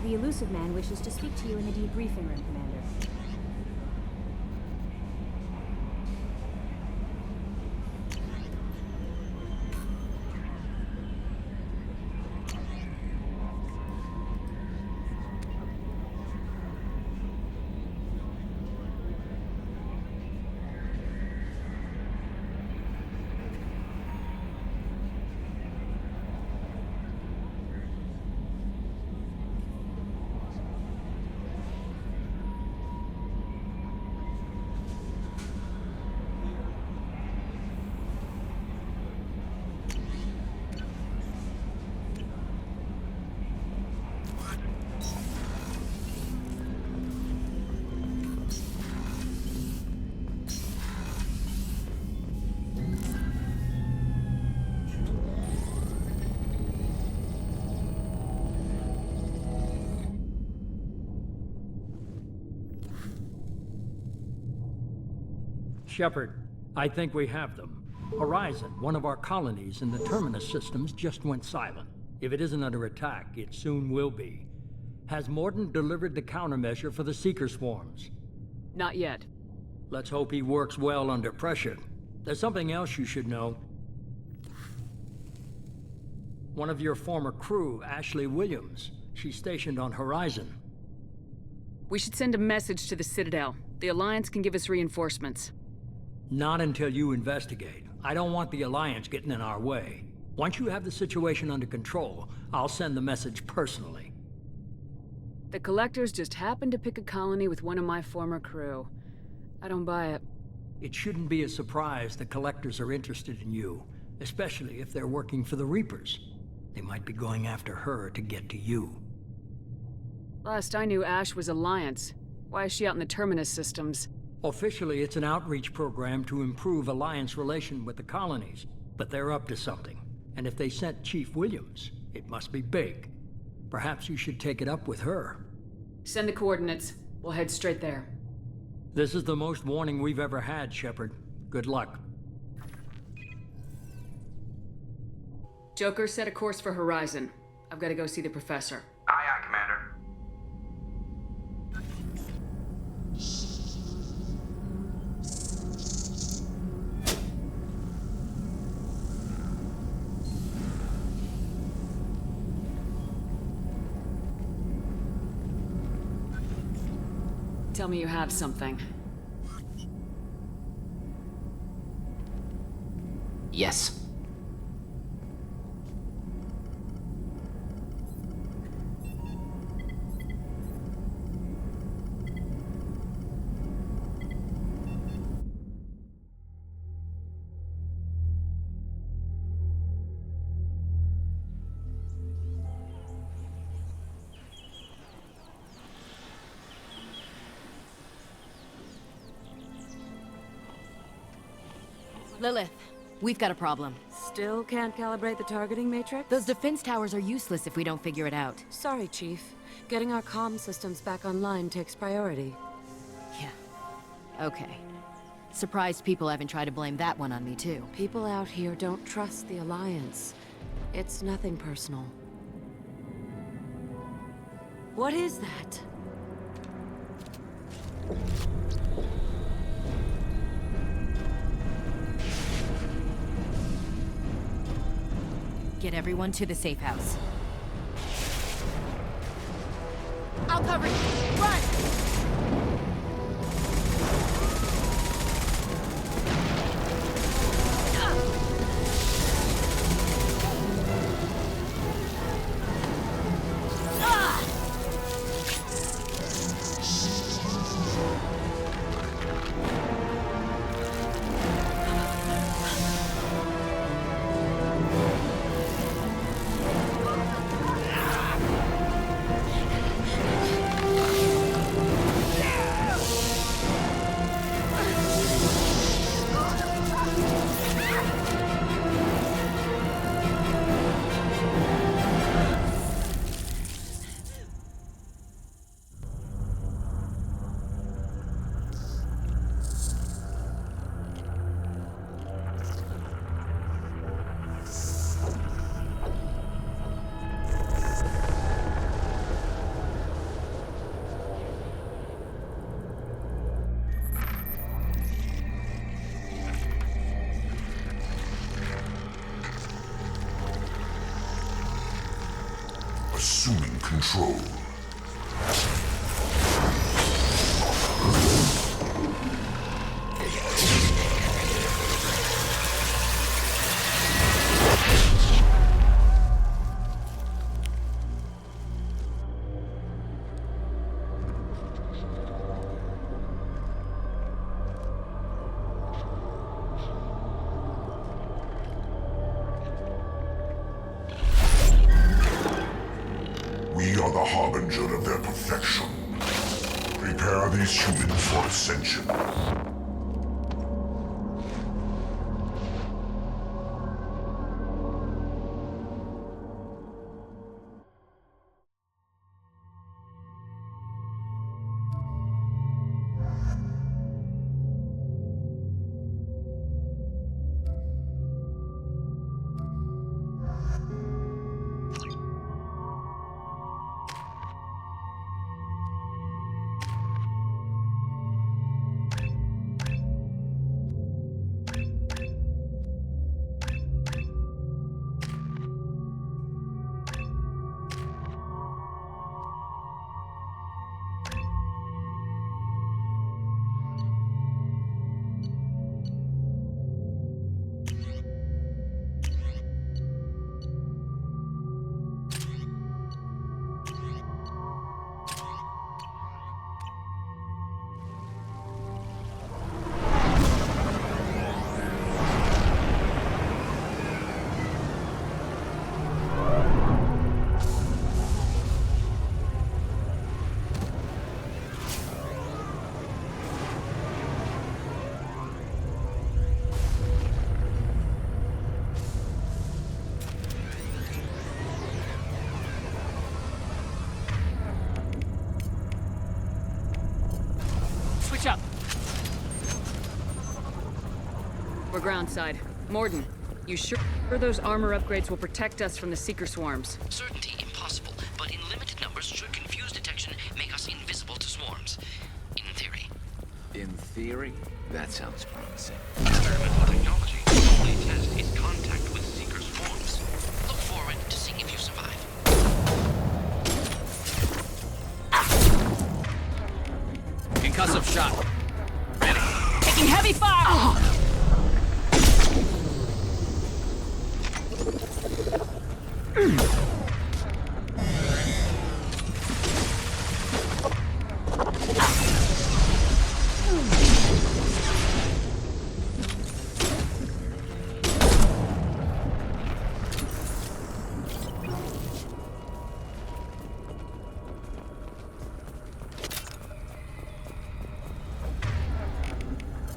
The elusive man wishes to speak to you in the debriefing room, Commander. Shepard, I think we have them. Horizon, one of our colonies in the Terminus systems, just went silent. If it isn't under attack, it soon will be. Has Mordin delivered the countermeasure for the Seeker swarms? Not yet. Let's hope he works well under pressure. There's something else you should know. One of your former crew, Ashley Williams, she's stationed on Horizon. We should send a message to the Citadel. The Alliance can give us reinforcements. Not until you investigate. I don't want the Alliance getting in our way. Once you have the situation under control, I'll send the message personally. The Collectors just happened to pick a colony with one of my former crew. I don't buy it. It shouldn't be a surprise the Collectors are interested in you, especially if they're working for the Reapers. They might be going after her to get to you. Last I knew, Ash was Alliance. Why is she out in the Terminus systems? Officially, it's an outreach program to improve Alliance relation with the colonies, but they're up to something. And if they sent Chief Williams, it must be big. Perhaps you should take it up with her. Send the coordinates. We'll head straight there. This is the most warning we've ever had, Shepard. Good luck. Joker, set a course for Horizon. I've got to go see the Professor. Aye, aye, Commander. Tell me you have something. Yes. Lilith, we've got a problem. Still can't calibrate the targeting matrix? Those defense towers are useless if we don't figure it out. Sorry, Chief. Getting our comm systems back online takes priority. Yeah. Okay. Surprised people haven't tried to blame that one on me, too. People out here don't trust the Alliance. It's nothing personal. What is that? Get everyone to the safe house. I'll cover you! Run! assuming control. We are the harbinger of their perfection. Prepare these humans for ascension. Switch up. We're groundside. Morden, you sure those armor upgrades will protect us from the Seeker swarms? Certainty impossible, but in limited numbers should confuse detection, make us invisible to swarms. In theory. In theory? That sounds promising. Experimental technology. The only test is contact with Seeker swarms. Look forward to seeing if you survive. Concussive shot. Ready? Taking heavy fire!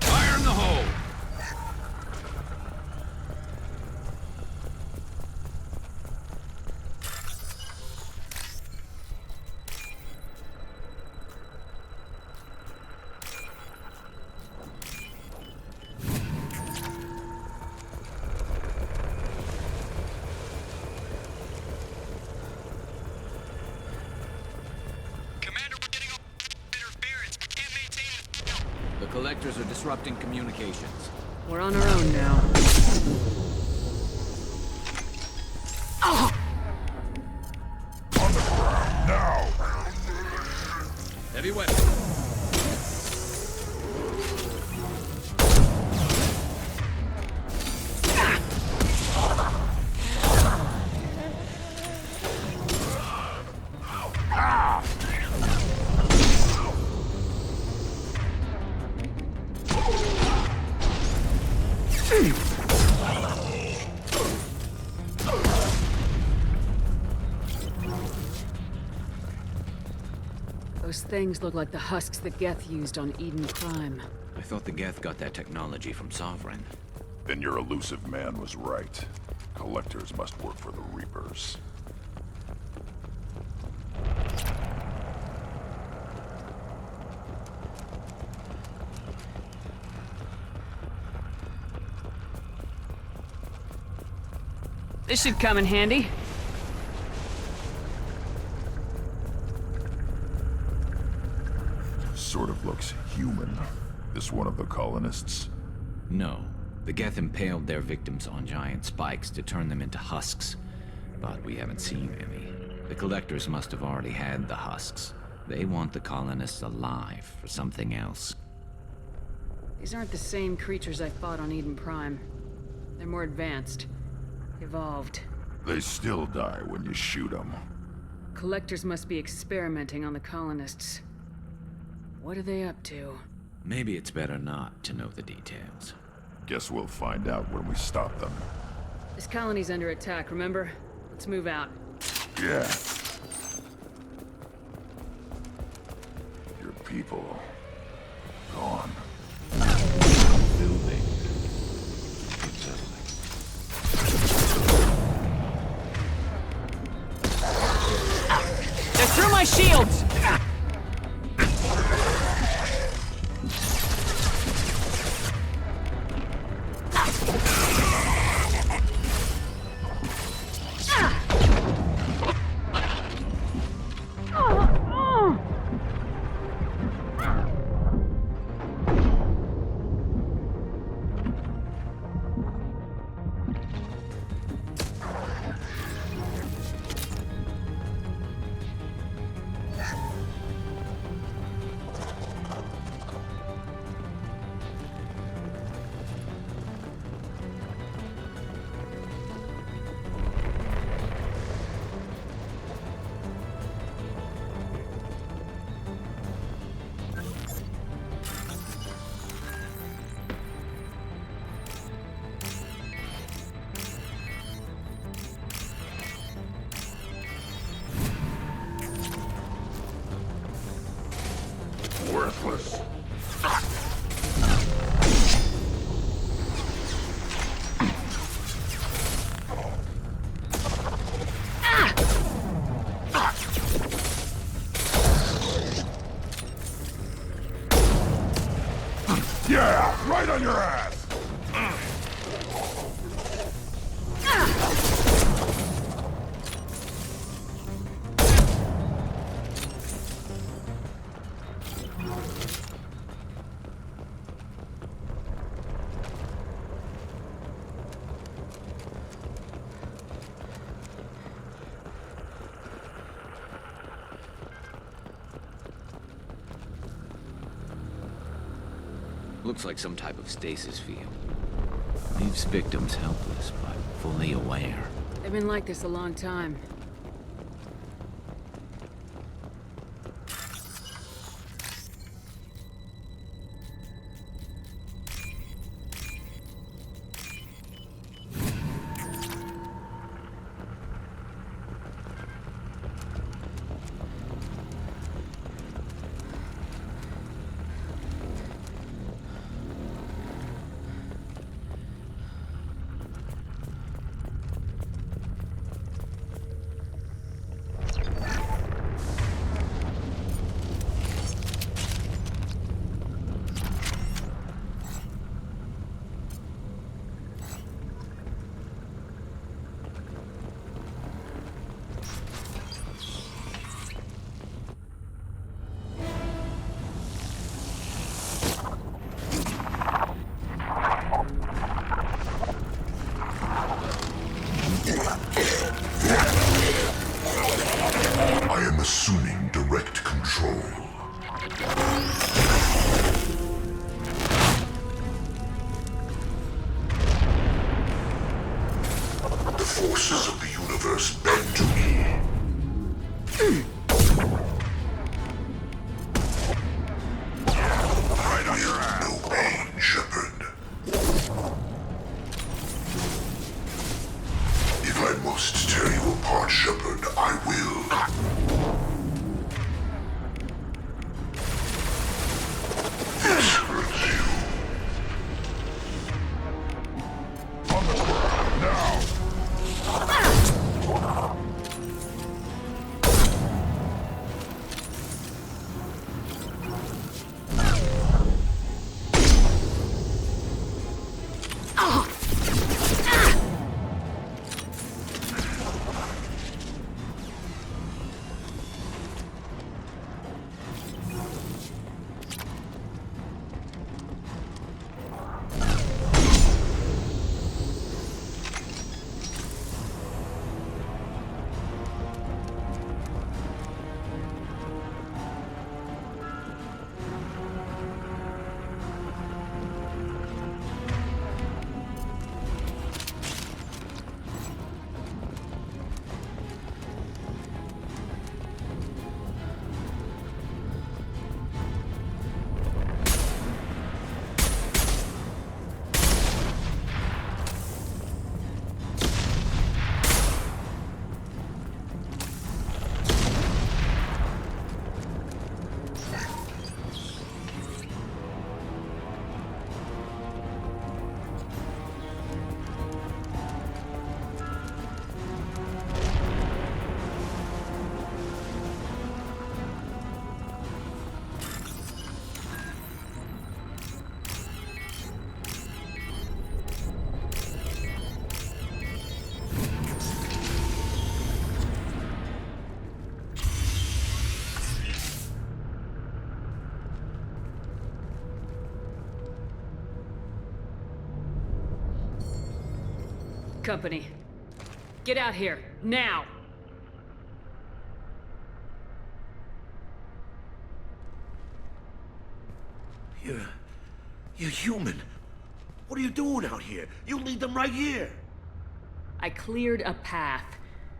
Fire in the hole! Commander, we're getting interference. We can't maintain it. The collectors are disrupting communications. We're on our own now. On the ground, now! Heavy weapon. Those things look like the husks that Geth used on Eden Prime. I thought the Geth got that technology from Sovereign. Then your elusive man was right. Collectors must work for the Reapers. This should come in handy. Sort of looks human. This one of the colonists? No. The Geth impaled their victims on giant spikes to turn them into husks. but we haven't seen any. The collectors must have already had the husks. They want the colonists alive for something else. These aren't the same creatures I fought on Eden Prime. They're more advanced. Evolved. They still die when you shoot them. Collectors must be experimenting on the colonists. What are they up to? Maybe it's better not to know the details. Guess we'll find out when we stop them. This colony's under attack, remember? Let's move out. Yeah. Your people... gone. Building. They're through my shields! Worthless. Yeah, right on your ass! Looks like some type of stasis field. Leaves victims helpless, but fully aware. They've been like this a long time. I am assuming direct control. The forces of the universe bend to me. Right on your ass. No pain, Shepard. If I must tear you apart, Shepard, I will. This hurts you. On the ground, now! Company. Get out here, now! You're human. What are you doing out here? You lead them right here. I cleared a path.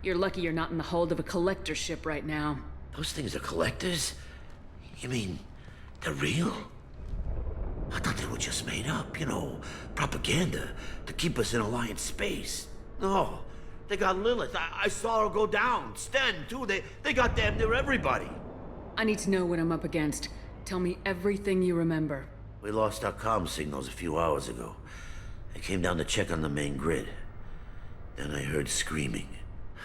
You're lucky you're not in the hold of a collector ship right now. Those things are collectors? You mean, they're real? I thought they were just made up, you know, propaganda to keep us in Alliance space. No, they got Lilith. I saw her go down. Sten, too. They got damn near everybody. I need to know what I'm up against. Tell me everything you remember. We lost our comm signals a few hours ago. I came down to check on the main grid. Then I heard screaming.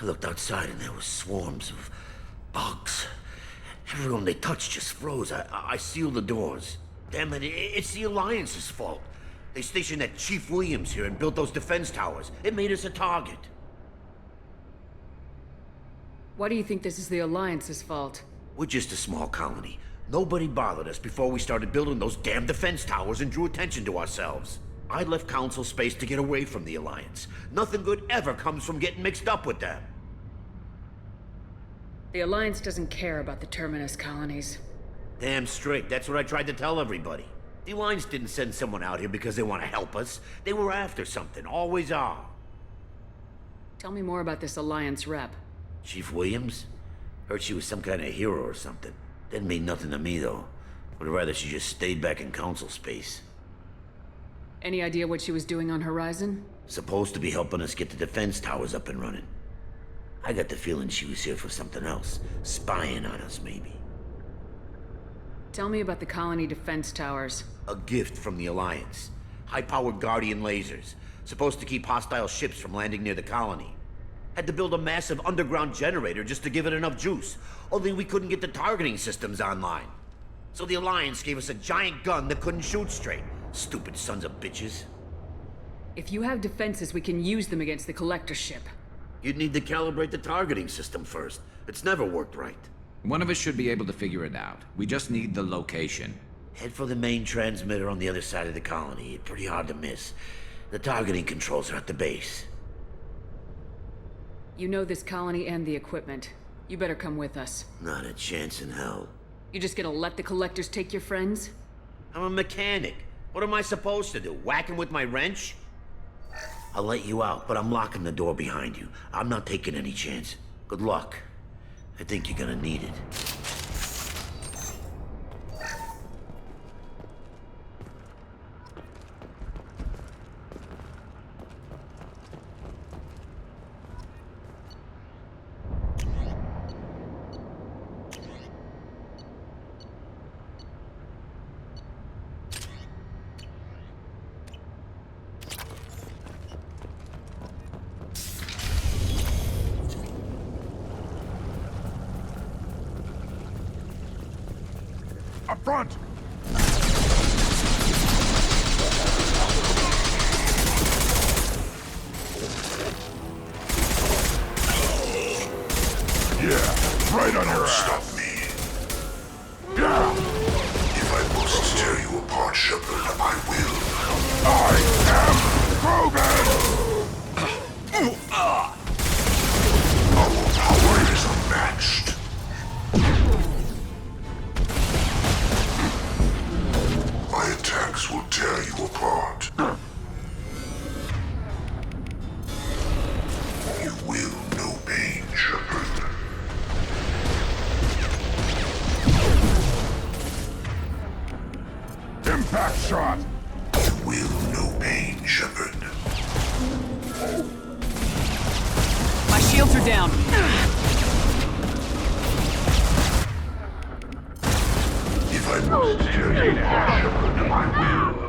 I looked outside and there were swarms of bugs. Everyone they touched just froze. I sealed the doors. Damn it, it's the Alliance's fault. They stationed that Chief Williams here and built those defense towers. It made us a target. Why do you think this is the Alliance's fault? We're just a small colony. Nobody bothered us before we started building those damn defense towers and drew attention to ourselves. I left Council space to get away from the Alliance. Nothing good ever comes from getting mixed up with them. The Alliance doesn't care about the Terminus colonies. Damn straight, that's what I tried to tell everybody. The Alliance didn't send someone out here because they want to help us. They were after something, always are. Tell me more about this Alliance rep. Chief Williams? Heard she was some kind of hero or something. Didn't mean nothing to me, though. Would rather she just stayed back in Council space. Any idea what she was doing on Horizon? Supposed to be helping us get the defense towers up and running. I got the feeling she was here for something else. Spying on us, maybe. Tell me about the colony defense towers. A gift from the Alliance. High-powered Guardian lasers. Supposed to keep hostile ships from landing near the colony. Had to build a massive underground generator just to give it enough juice. Only we couldn't get the targeting systems online. So the Alliance gave us a giant gun that couldn't shoot straight. Stupid sons of bitches. If you have defenses, we can use them against the Collector ship. You'd need to calibrate the targeting system first. It's never worked right. One of us should be able to figure it out. We just need the location. Head for the main transmitter on the other side of the colony. It's pretty hard to miss. The targeting controls are at the base. You know this colony and the equipment. You better come with us. Not a chance in hell. You just gonna let the Collectors take your friends? I'm a mechanic. What am I supposed to do? Whack him with my wrench? I'll let you out, but I'm locking the door behind you. I'm not taking any chance. Good luck. I think you're gonna need it. Up front! Yeah, right on your ass. Stop me. Yeah. If I must tear you apart, Shepard, I will. I am Krogan! Our power is unmatched. My attacks will tear you apart. You will know pain, Shepard. Impact shot! You will know pain, Shepard. My shields are down. If I must tear you apart, Shepard, I will.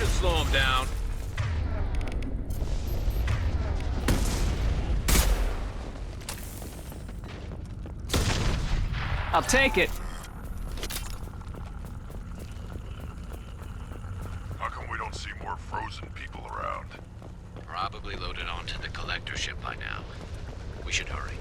Should slow him down. I'll take it. How come we don't see more frozen people around? Probably loaded onto the collector ship by now. We should hurry.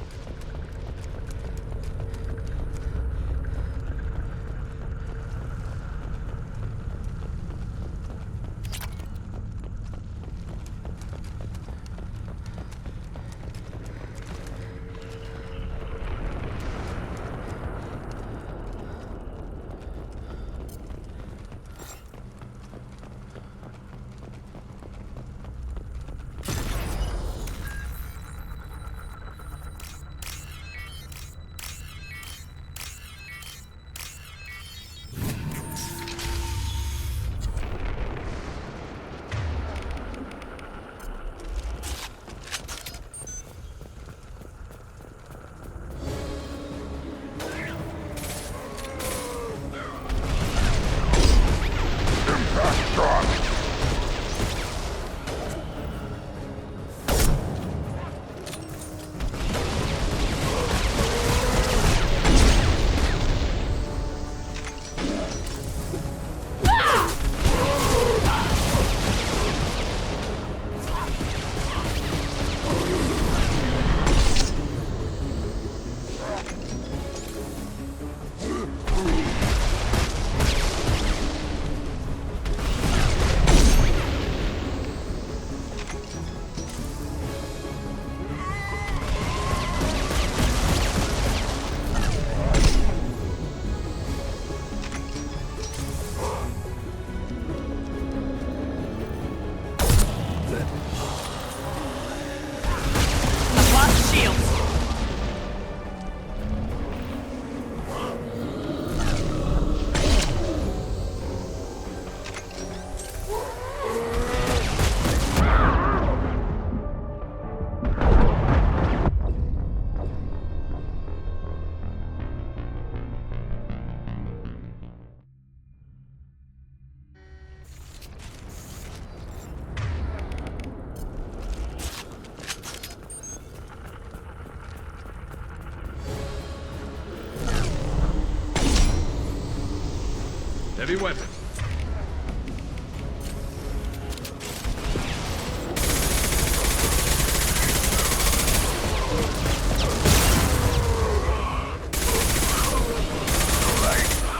Heavy weapon.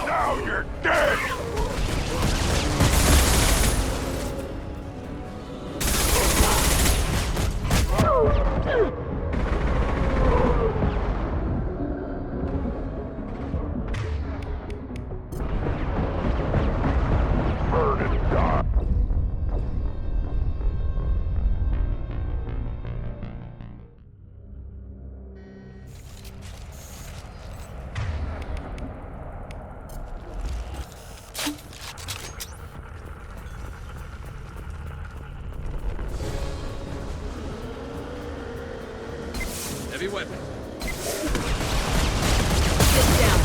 Now you're dead! Burn and die! Heavy weapon. Sit down.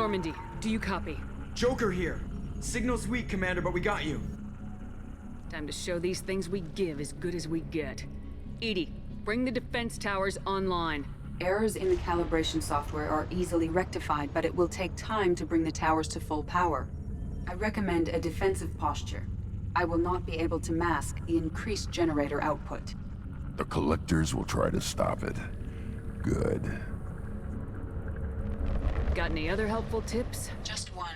Normandy, do you copy? Joker here. Signal's weak, Commander, but we got you. Time to show these things we give as good as we get. Edie, bring the defense towers online. Errors in the calibration software are easily rectified, but it will take time to bring the towers to full power. I recommend a defensive posture. I will not be able to mask the increased generator output. The Collectors will try to stop it. Good. Got any other helpful tips? Just one.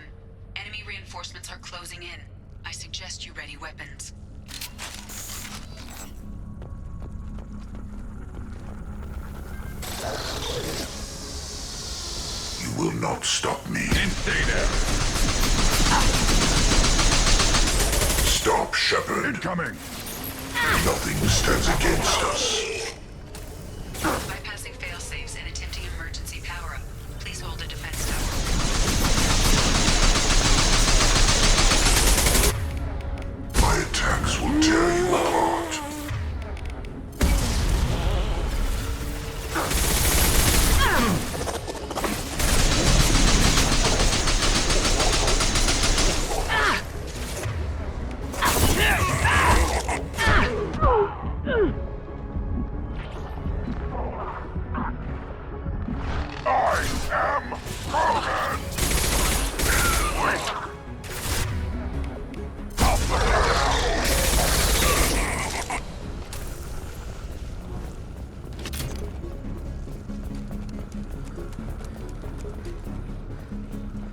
Enemy reinforcements are closing in. I suggest you ready weapons. You will not stop me. And stay there. Stop, Shepard. Incoming. Nothing stands against us. Bypassing failsafes and attempting emergency power-up. Please hold the defense tower. My attacks will tear you apart.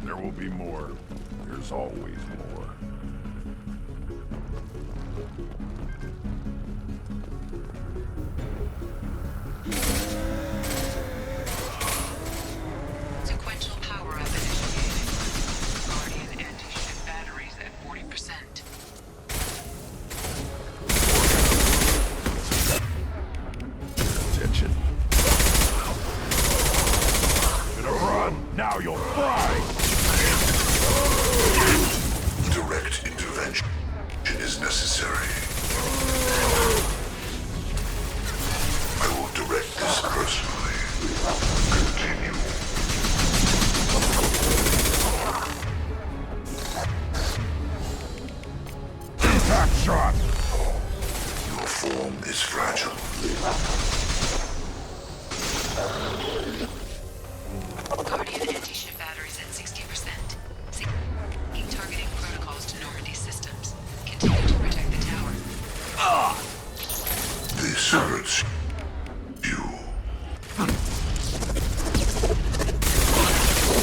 There will be more. There's always more. Sequential power-up initiated. Guardian anti-ship batteries at 40%. Attention. Should have run. Now you'll fry. Direct intervention is necessary. I will direct this personally. Continue. Impact shot! Your form is fragile. Guardian anti-ship batteries at 60%. Seeking targeting protocols to Normandy systems. Continue to protect the tower. This hurts you.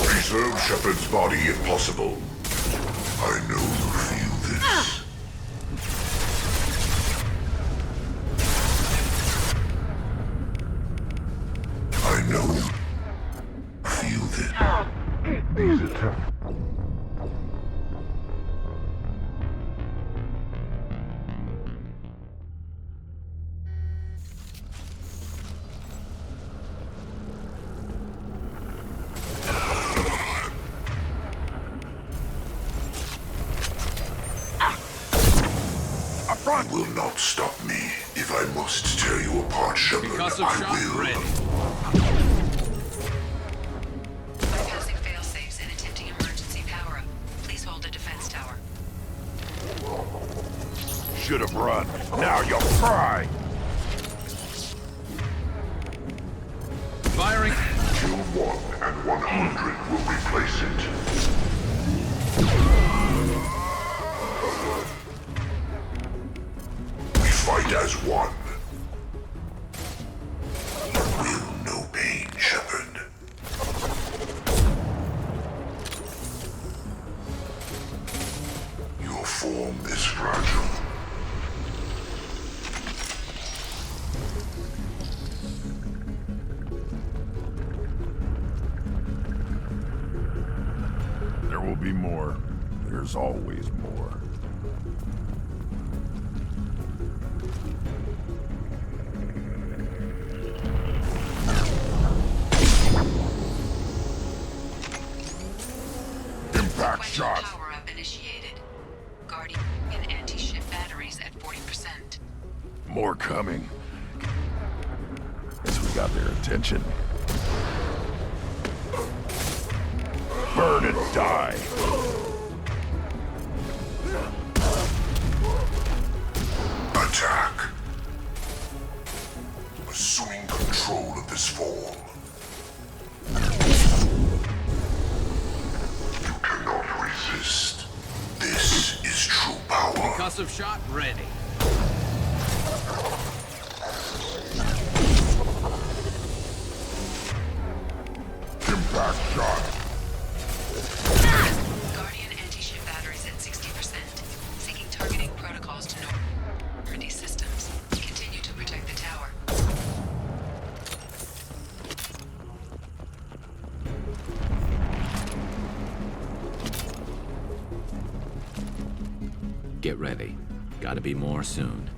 Preserve Shepard's body if possible. I know you feel this. I know you feel this. These attacks. You will not stop me. If I must tear you apart, Shepard, Concussive I shot will. ready. Bypassing failsafes and attempting emergency power-up. Please hold the defense tower. Should have run. Now you'll cry. Firing. Kill 1 and 100 will replace it. We fight as one. You will know pain, Shepard. Your form is fragile. There will be more. There's always more. Impact shot. Power-up initiated. Guardian anti-ship batteries at 40%. More coming. Guess we got their attention. Burn and die! Attack! Assuming control of this fall. You cannot resist. This is true power. Concussive shot ready. Impact shot. Guardian anti-ship batteries at 60%. Seeking targeting protocols to Normandy systems. Continue to protect the tower. Get ready. Gotta be more soon.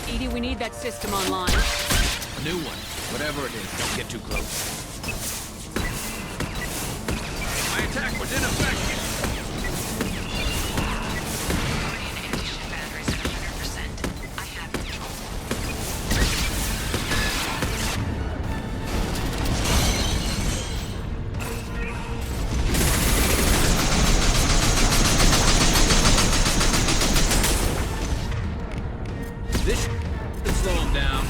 Edie, we need that system online. A new one. Whatever it is, don't get too close. My attack was ineffective. Guardian anti-ship batteries at 100%. I have control. This should slow him down.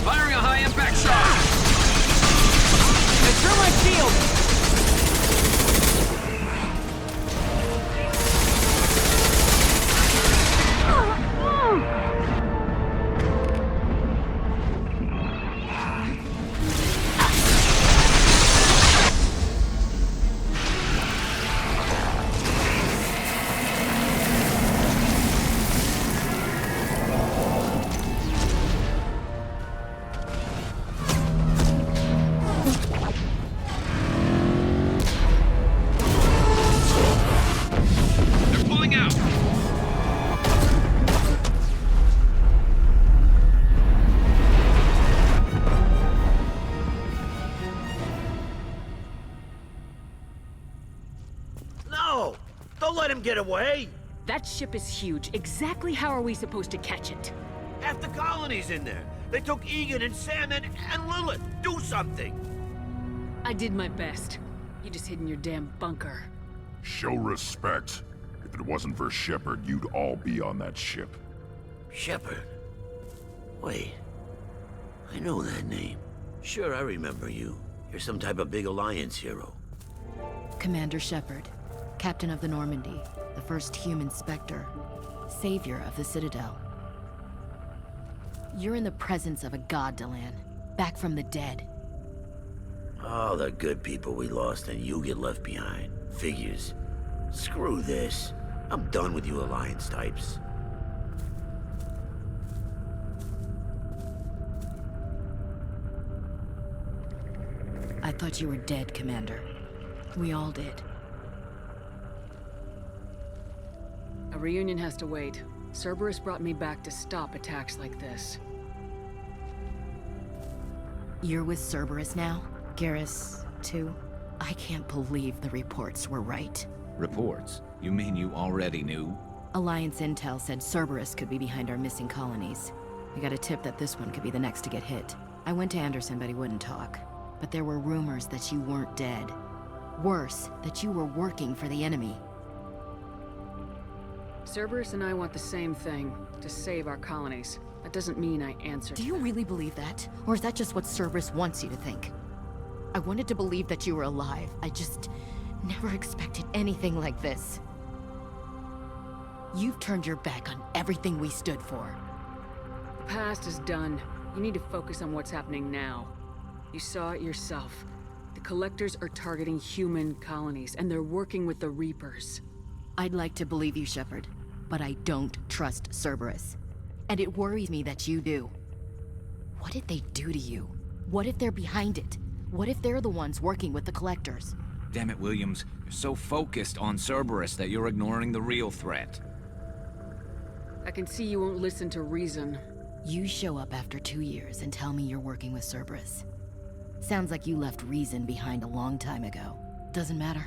Firing a high-impact shot! Hey, throw my shield! They're pulling out! No! Don't let him get away! That ship is huge. Exactly how are we supposed to catch it? Half the colony's in there. They took Egan and Sam and Lilith. Do something! I did my best. You just hid in your damn bunker. Show respect. If it wasn't for Shepard, you'd all be on that ship. Shepard. Wait. I know that name. Sure, I remember you. You're some type of big Alliance hero. Commander Shepard, Captain of the Normandy, the first human Spectre, savior of the Citadel. You're in the presence of a god, Delan, back from the dead. All the good people we lost and you get left behind. Figures. Screw this. I'm done with you Alliance types. I thought you were dead, Commander. We all did. A reunion has to wait. Cerberus brought me back to stop attacks like this. You're with Cerberus now? Garrus, too? I can't believe the reports were right. Reports? You mean you already knew? Alliance intel said Cerberus could be behind our missing colonies. We got a tip that this one could be the next to get hit. I went to Anderson, but he wouldn't talk. But there were rumors that you weren't dead. Worse, that you were working for the enemy. Cerberus and I want the same thing, to save our colonies. That doesn't mean I answer Do to you them. really believe that? Or is that just what Cerberus wants you to think? I wanted to believe that you were alive. I just never expected anything like this. You've turned your back on everything we stood for. The past is done. You need to focus on what's happening now. You saw it yourself. The Collectors are targeting human colonies, and they're working with the Reapers. I'd like to believe you, Shepard. but I don't trust Cerberus. And it worries me that you do. What did they do to you? What if they're behind it? What if they're the ones working with the Collectors? Damn it, Williams. You're so focused on Cerberus that you're ignoring the real threat. I can see you won't listen to reason. You show up after 2 years and tell me you're working with Cerberus. Sounds like you left reason behind a long time ago. Doesn't matter.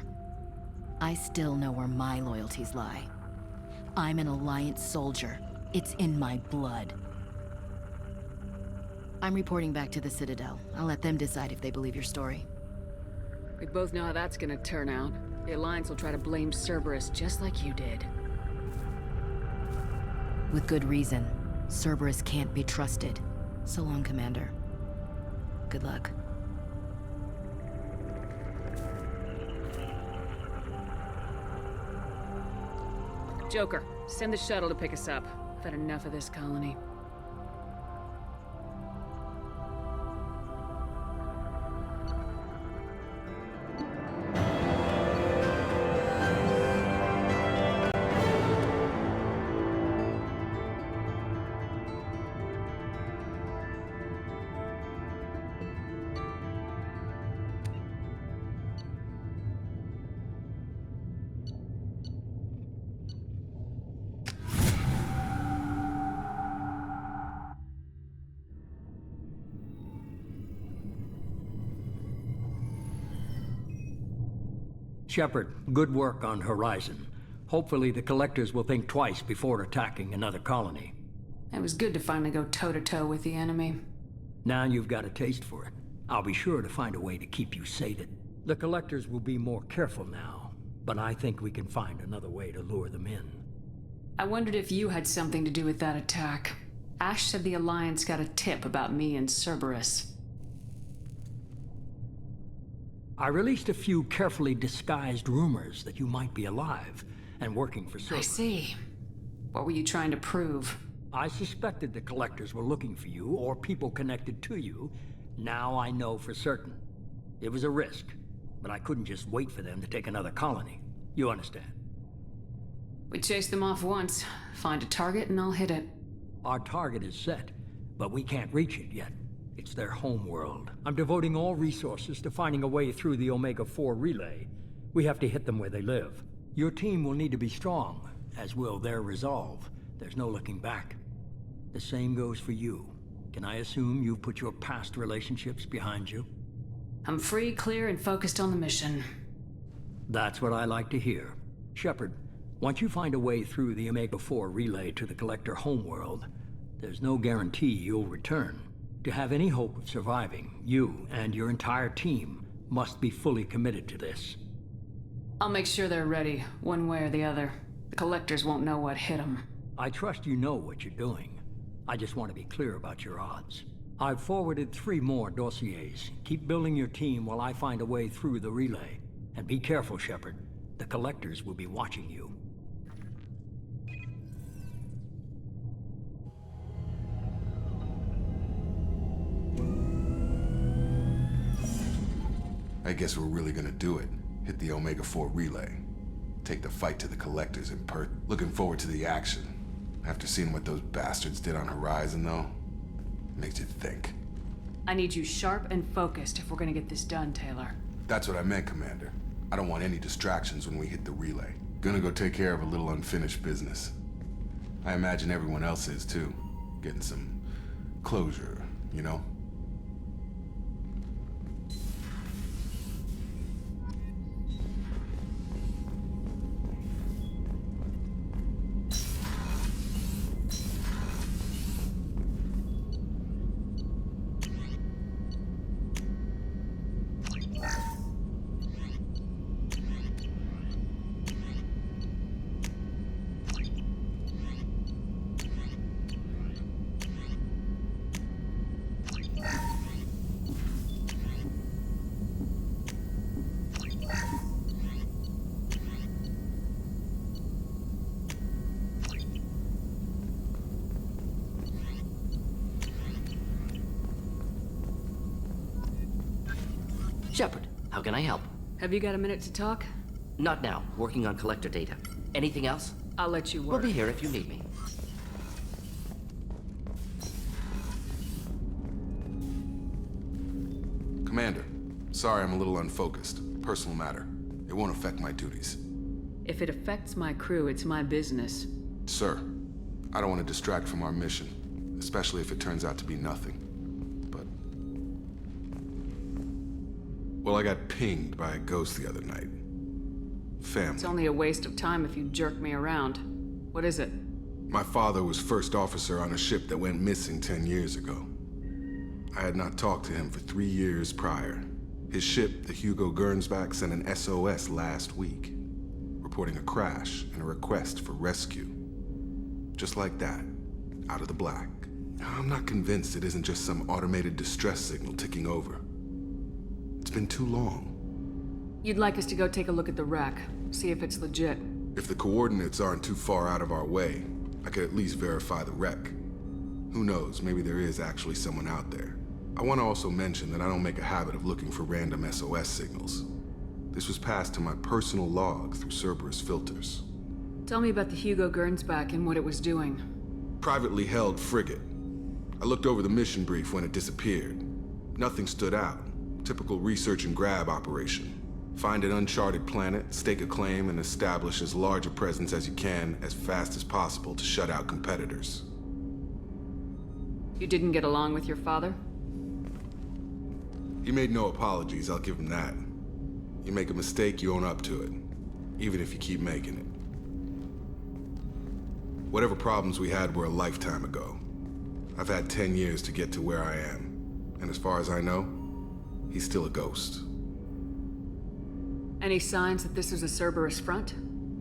I still know where my loyalties lie. I'm an Alliance soldier. It's in my blood. I'm reporting back to the Citadel. I'll let them decide if they believe your story. We both know how that's gonna turn out. The Alliance will try to blame Cerberus just like you did. With good reason. Cerberus can't be trusted. So long, Commander. Good luck. Joker, send the shuttle to pick us up. I've had enough of this colony. Shepard, good work on Horizon. Hopefully the Collectors will think twice before attacking another colony. It was good to finally go toe-to-toe with the enemy. Now you've got a taste for it. I'll be sure to find a way to keep you sated. The Collectors will be more careful now, but I think we can find another way to lure them in. I wondered if you had something to do with that attack. Ash said the Alliance got a tip about me and Cerberus. I released a few carefully disguised rumors that you might be alive and working for Cerberus. I see. What were you trying to prove? I suspected the Collectors were looking for you or people connected to you. Now I know for certain. It was a risk, but I couldn't just wait for them to take another colony. You understand? We chased them off once. Find a target and I'll hit it. Our target is set, but we can't reach it yet. It's their home world. I'm devoting all resources to finding a way through the Omega-4 relay. We have to hit them where they live. Your team will need to be strong, as will their resolve. There's no looking back. The same goes for you. Can I assume you've put your past relationships behind you? I'm free, clear, and focused on the mission. That's what I like to hear. Shepard, once you find a way through the Omega-4 relay to the Collector homeworld, there's no guarantee you'll return. To have any hope of surviving, you and your entire team must be fully committed to this. I'll make sure they're ready, one way or the other. The Collectors won't know what hit them. I trust you know what you're doing. I just want to be clear about your odds. I've forwarded 3 more dossiers. Keep building your team while I find a way through the relay. And be careful, Shepard. The Collectors will be watching you. I guess we're really gonna do it. Hit the Omega-4 relay. Take the fight to the Collectors in Perth. Looking forward to the action. After seeing what those bastards did on Horizon, though, makes you think. I need you sharp and focused if we're gonna get this done, Taylor. That's what I meant, Commander. I don't want any distractions when we hit the relay. Gonna go take care of a little unfinished business. I imagine everyone else is, too. Getting some closure, you know? Shepard, how can I help? Have you got a minute to talk? Not now. Working on collector data. Anything else? I'll let you work. We'll be here if you need me. Commander, sorry I'm a little unfocused. Personal matter. It won't affect my duties. If it affects my crew, it's my business. Sir, I don't want to distract from our mission, especially if it turns out to be nothing. But... well, I got pinged by a ghost the other night. Family. It's only a waste of time if you jerk me around. What is it? My father was first officer on a ship that went missing 10 years ago. I had not talked to him for 3 years prior. His ship, the Hugo Gernsback, sent an SOS last week, reporting a crash and a request for rescue. Just like that, out of the black. I'm not convinced it isn't just some automated distress signal ticking over. It's been too long. You'd like us to go take a look at the wreck, see if it's legit. If the coordinates aren't too far out of our way, I could at least verify the wreck. Who knows, maybe there is actually someone out there. I want to also mention that I don't make a habit of looking for random SOS signals. This was passed to my personal log through Cerberus filters. Tell me about the Hugo Gernsback and what it was doing. Privately held frigate. I looked over the mission brief when it disappeared. Nothing stood out. Typical research and grab operation. Find an uncharted planet, stake a claim, and establish as large a presence as you can as fast as possible to shut out competitors. You didn't get along with your father? He made no apologies, I'll give him that. You make a mistake, you own up to it. Even if you keep making it. Whatever problems we had were a lifetime ago. I've had 10 years to get to where I am. And as far as I know, he's still a ghost. Any signs that this is a Cerberus front?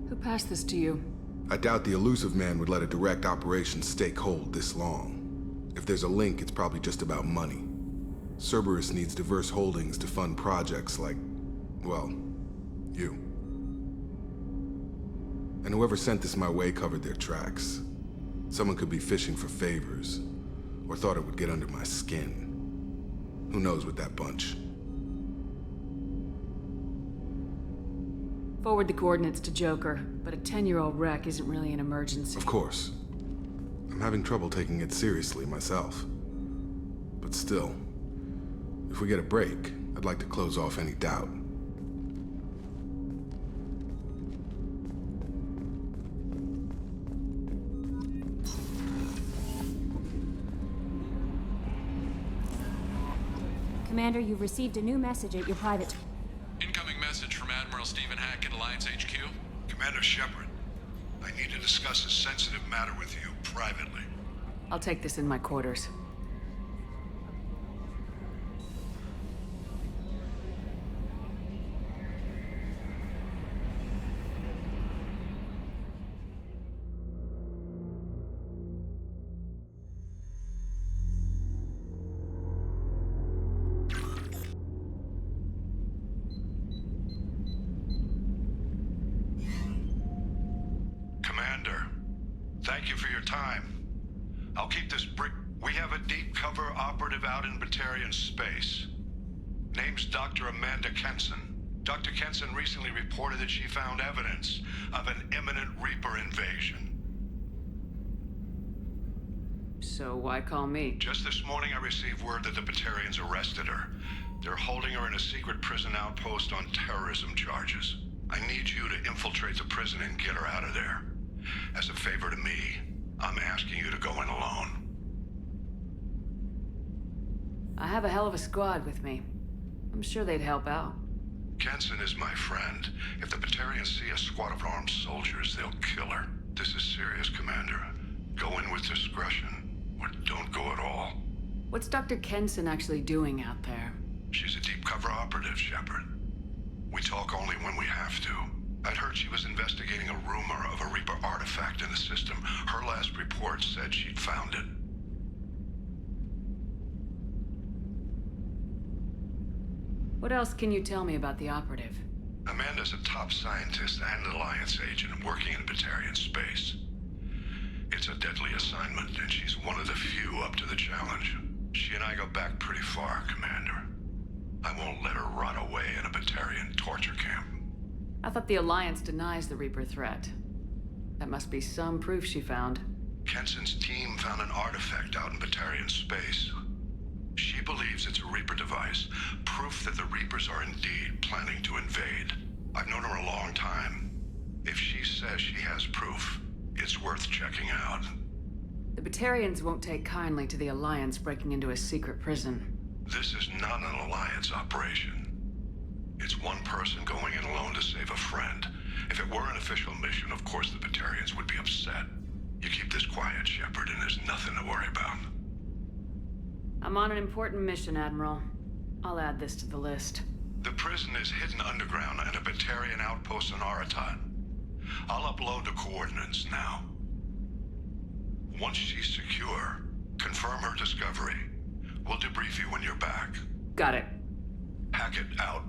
Who passed this to you? I doubt the elusive man would let a direct operation stake hold this long. If there's a link, it's probably just about money. Cerberus needs diverse holdings to fund projects like, well, you. And whoever sent this my way covered their tracks. Someone could be fishing for favors, or thought it would get under my skin. Who knows with that bunch? Forward the coordinates to Joker, but a 10-year-old wreck isn't really an emergency. Of course. I'm having trouble taking it seriously myself. But still, if we get a break, I'd like to close off any doubt. Commander, you've received a new message at your private... Incoming message from Admiral Stephen Hackett, Alliance HQ. Commander Shepard, I need to discuss a sensitive matter with you privately. I'll take this in my quarters. Commander, thank you for your time. I'll keep this brief. We have a deep cover operative out in Batarian space. Name's Dr. Amanda Kenson. Dr. Kenson recently reported that she found evidence of an imminent Reaper invasion. So why call me? Just this morning I received word that the Batarians arrested her. They're holding her in a secret prison outpost on terrorism charges. I need you to infiltrate the prison and get her out of there. As a favor to me, I'm asking you to go in alone. I have a hell of a squad with me. I'm sure they'd help out. Kenson is my friend. If the Batarians see a squad of armed soldiers, they'll kill her. This is serious, Commander. Go in with discretion, or don't go at all. What's Dr. Kenson actually doing out there? She's a deep cover operative, Shepard. We talk only when we have to. I'd heard she was investigating a rumor of a Reaper artifact in the system. Her last report said she'd found it. What else can you tell me about the operative? Amanda's a top scientist and Alliance agent working in Batarian space. It's a deadly assignment, and she's one of the few up to the challenge. She and I go back pretty far, Commander. I won't let her rot away in a Batarian torture camp. I thought the Alliance denies the Reaper threat. That must be some proof she found. Kenson's team found an artifact out in Batarian space. She believes it's a Reaper device, proof that the Reapers are indeed planning to invade. I've known her a long time. If she says she has proof, it's worth checking out. The Batarians won't take kindly to the Alliance breaking into a secret prison. This is not an Alliance operation. It's one person going in alone to save a friend. If it were an official mission, of course the Batarians would be upset. You keep this quiet, Shepard, and there's nothing to worry about. I'm on an important mission, Admiral. I'll add this to the list. The prison is hidden underground at a Batarian outpost in Aratat. I'll upload the coordinates now. Once she's secure, confirm her discovery. We'll debrief you when you're back. Got it. Hackett out.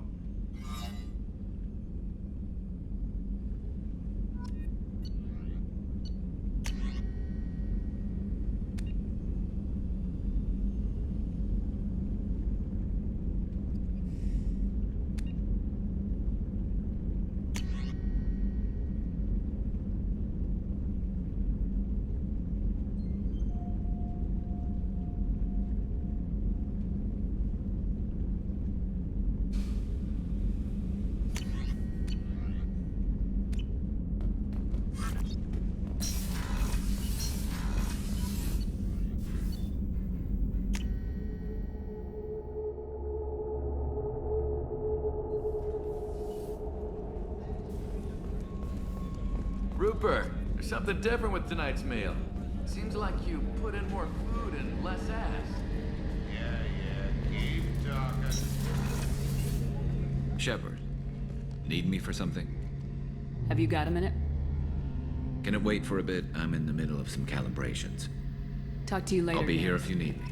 Rupert, there's something different with tonight's meal. Seems like you put in more food and less ass. Yeah, keep talking. Shepard, need me for something? Have you got a minute? Can it wait for a bit? I'm in the middle of some calibrations. Talk to you later. I'll be here Nate. if you need me.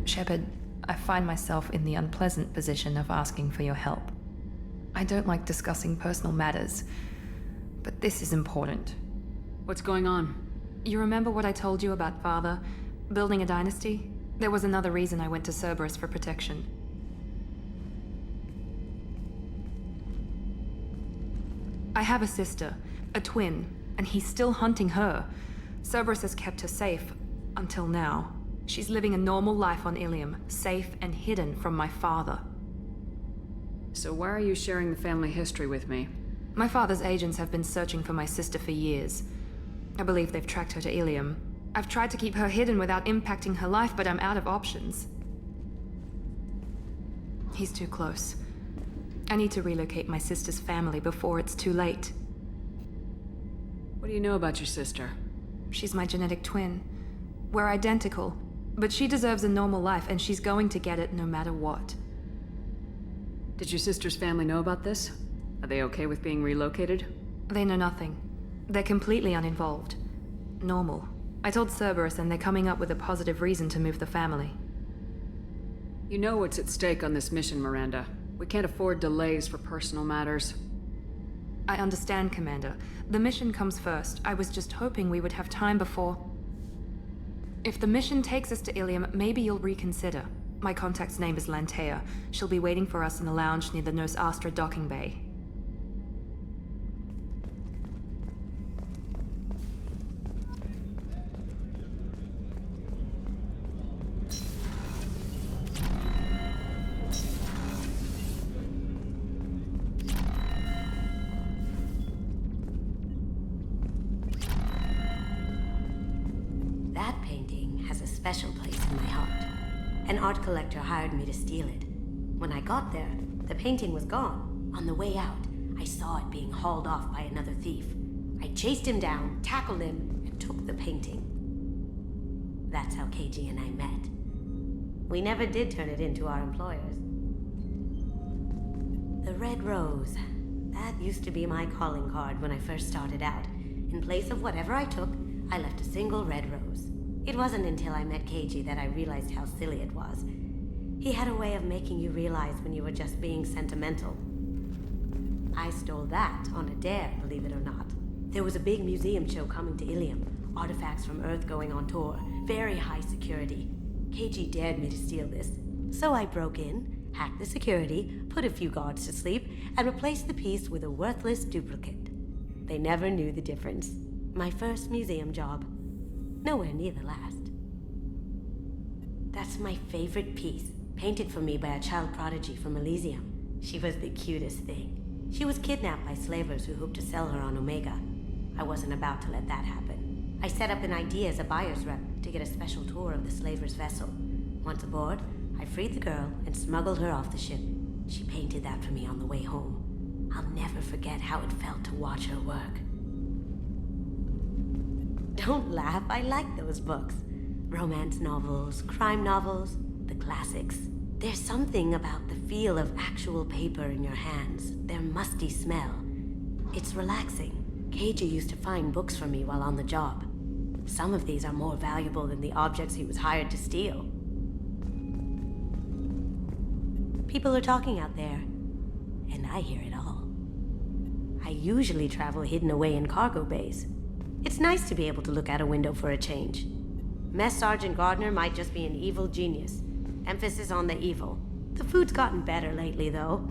Shepard, I find myself in the unpleasant position of asking for your help. I don't like discussing personal matters, but this is important. What's going on? You remember what I told you about Father? Building a dynasty? There was another reason I went to Cerberus for protection. I have a sister, a twin, and he's still hunting her. Cerberus has kept her safe, until now. She's living a normal life on Ilium, safe and hidden from my father. So why are you sharing the family history with me? My father's agents have been searching for my sister for years. I believe they've tracked her to Ilium. I've tried to keep her hidden without impacting her life, but I'm out of options. He's too close. I need to relocate my sister's family before it's too late. What do you know about your sister? She's my genetic twin. We're identical, but she deserves a normal life, and she's going to get it no matter what. Did your sister's family know about this? Are they okay with being relocated? They know nothing. They're completely uninvolved. Normal. I told Cerberus, and they're coming up with a positive reason to move the family. You know what's at stake on this mission, Miranda. We can't afford delays for personal matters. I understand, Commander. The mission comes first. I was just hoping we would have time before... If the mission takes us to Ilium, maybe you'll reconsider. My contact's name is Lantea. She'll be waiting for us in the lounge near the Nos Astra docking bay. That painting has a special place in my heart. An art collector hired me to steal it. When I got there, the painting was gone. On the way out, I saw it being hauled off by another thief. I chased him down, tackled him, and took the painting. That's how KG and I met. We never did turn it in to our employers. The Red Rose. That used to be my calling card when I first started out. In place of whatever I took, I left a single red rose. It wasn't until I met KG that I realized how silly it was. He had a way of making you realize when you were just being sentimental. I stole that on a dare, believe it or not. There was a big museum show coming to Ilium. artifacts from Earth going on tour. Very high security. KG dared me to steal this. So I broke in, hacked the security, put a few guards to sleep, and replaced the piece with a worthless duplicate. They never knew the difference. My first museum job. Nowhere near the last. That's my favorite piece, painted for me by a child prodigy from Elysium. She was the cutest thing. She was kidnapped by slavers who hoped to sell her on Omega. I wasn't about to let that happen. I set up an ID as a buyer's rep to get a special tour of the slaver's vessel. Once aboard, I freed the girl and smuggled her off the ship. She painted that for me on the way home. I'll never forget how it felt to watch her work. Don't laugh, I like those books. Romance novels, crime novels, the classics. There's something about the feel of actual paper in your hands, their musty smell. It's relaxing. KG used to find books for me while on the job. Some of these are more valuable than the objects he was hired to steal. People are talking out there, and I hear it all. I usually travel hidden away in cargo bays. It's nice to be able to look out a window for a change. Mess Sergeant Gardner might just be an evil genius. Emphasis on the evil. The food's gotten better lately, though.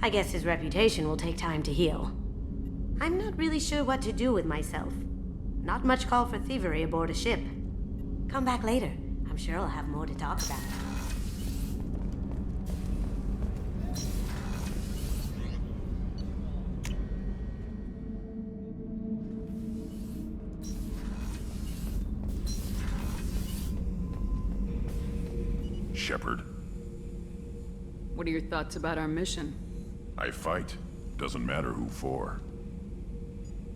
I guess his reputation will take time to heal. I'm not really sure what to do with myself. Not much call for thievery aboard a ship. Come back later. I'm sure I'll have more to talk about. Shepard. What are your thoughts about our mission? I fight. Doesn't matter who for.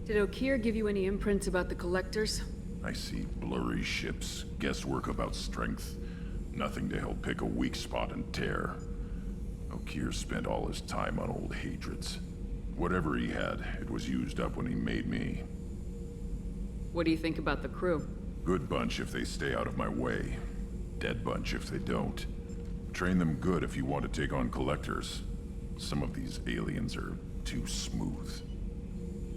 Did Okeer give you any imprints about the Collectors? I see blurry ships, guesswork about strength. Nothing to help pick a weak spot and tear. Okeer spent all his time on old hatreds. Whatever he had, it was used up when he made me. What do you think about the crew? Good bunch if they stay out of my way. Dead bunch if they don't. Train them good if you want to take on Collectors. Some of these aliens are too smooth.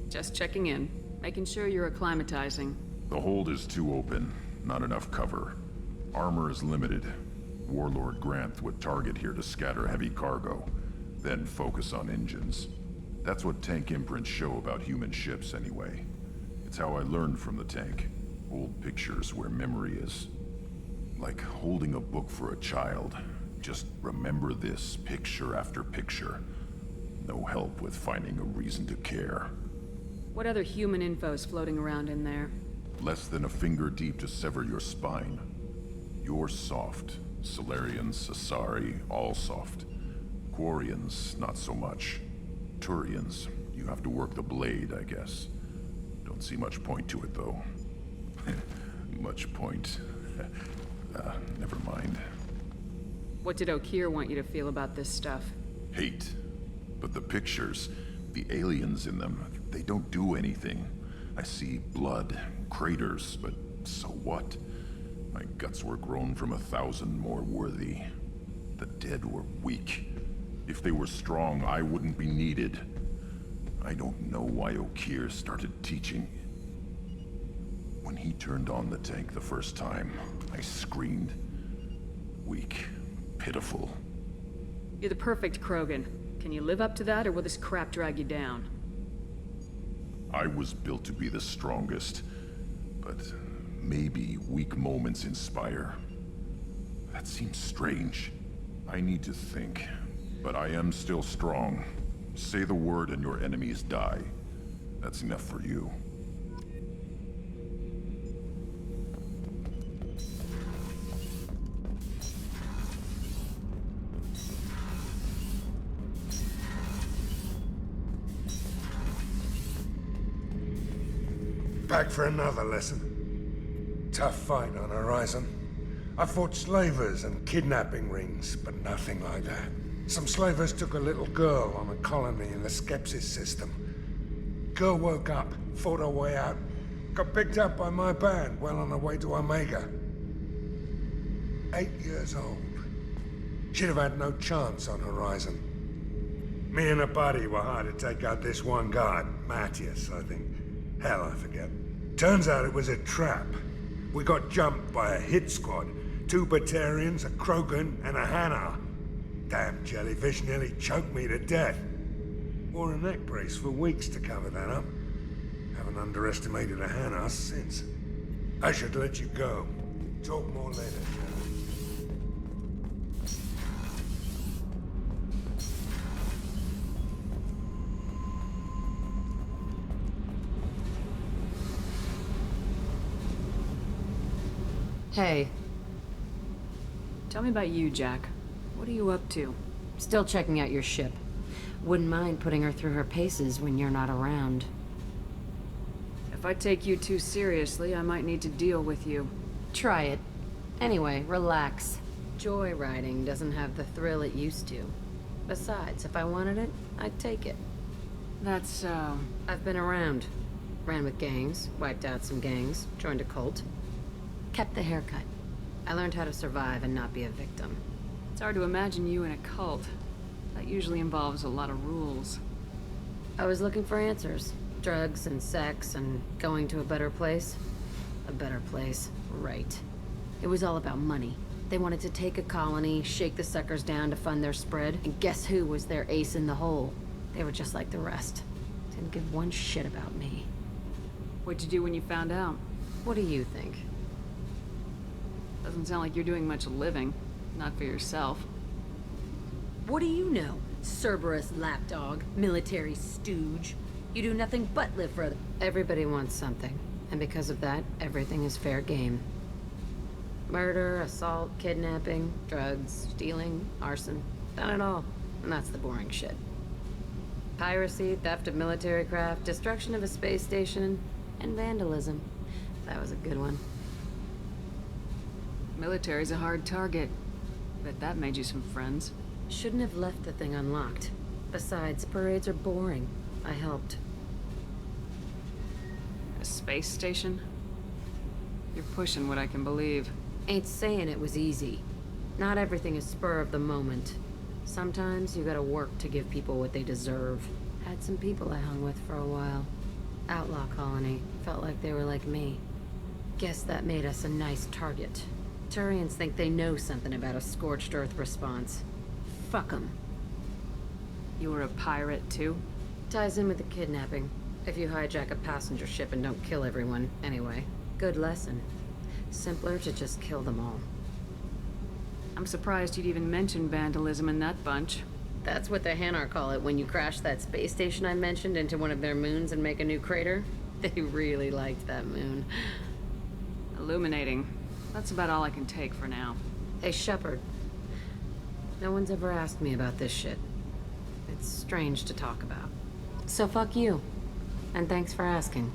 Just checking in, making sure you're acclimatizing. The hold is too open, not enough cover. Armor is limited. Warlord Granth would target here to scatter heavy cargo, then focus on engines. That's what tank imprints show about human ships anyway. It's how I learned from the tank. Old pictures where memory is. Like holding a book for a child. Just remember this picture after picture. No help with finding a reason to care. What other human info's floating around in there? Less than a finger deep to sever your spine. You're soft. Solarians, Asari, all soft. Quarians, not so much. Turians, you have to work the blade, I guess. Don't see much point to it, though. Much point. Never mind. What did Okeer want you to feel about this stuff? Hate. But the pictures, the aliens in them, they don't do anything. I see blood, craters, but so what? My guts were grown from 1,000 more worthy. The dead were weak. If they were strong, I wouldn't be needed. I don't know why Okeer started teaching. When he turned on the tank the first time, I screamed. Weak. Pitiful. You're the perfect Krogan. Can you live up to that, or will this crap drag you down? I was built to be the strongest, but maybe weak moments inspire. That seems strange. I need to think, but I am still strong. Say the word and your enemies die. That's enough for you. Back for another lesson. Tough fight on Horizon. I fought slavers and kidnapping rings, but nothing like that. Some slavers took a little girl on a colony in the Skepsis system. Girl woke up, fought her way out, got picked up by my band well on her way to Omega. 8 years old. She'd have had no chance on Horizon. Me and a buddy were hired to take out this one guard, Matthias, I think. Hell, I forget. Turns out it was a trap. We got jumped by a hit squad. 2 Batarians, a Krogan, and a Hanar. Damn jellyfish nearly choked me to death. Wore a neck brace for weeks to cover that up. Haven't underestimated a Hanar since. I should let you go. Talk more later, Jared. Hey. Tell me about you, Jack. What are you up to? Still checking out your ship. Wouldn't mind putting her through her paces when you're not around. If I take you too seriously, I might need to deal with you. Try it. Anyway, relax. Joyriding doesn't have the thrill it used to. Besides, if I wanted it, I'd take it. That's, I've been around. Ran with gangs, wiped out some gangs, joined a cult. Kept the haircut. I learned how to survive and not be a victim. It's hard to imagine you in a cult. That usually involves a lot of rules. I was looking for answers. Drugs and sex and going to a better place. A better place, right. It was all about money. They wanted to take a colony, shake the suckers down to fund their spread, and guess who was their ace in the hole? They were just like the rest. Didn't give one shit about me. What'd you do when you found out? What do you think? Doesn't sound like you're doing much living. Not for yourself. What do you know? Cerberus lapdog, military stooge. You do nothing but live for other. Everybody wants something. And because of that, everything is fair game. Murder, assault, kidnapping, drugs, stealing, arson. Done it all. And that's the boring shit. Piracy, theft of military craft, destruction of a space station, and vandalism. That was a good one. Military's a hard target. Bet that made you some friends. Shouldn't have left the thing unlocked. Besides, parades are boring. I helped. A space station? You're pushing what I can believe. Ain't saying it was easy. Not everything is spur of the moment. Sometimes you gotta work to give people what they deserve. Had some people I hung with for a while. Outlaw colony. Felt like they were like me. Guess that made us a nice target. Turians think they know something about a scorched earth response. Fuck 'em. You were a pirate, too? Ties in with the kidnapping. If you hijack a passenger ship and don't kill everyone, anyway. Good lesson. Simpler to just kill them all. I'm surprised you'd even mention vandalism in that bunch. That's what the Hanar call it when you crash that space station I mentioned into one of their moons and make a new crater. They really liked that moon. Illuminating. That's about all I can take for now. Hey, Shepard. No one's ever asked me about this shit. It's strange to talk about. So fuck you. And thanks for asking.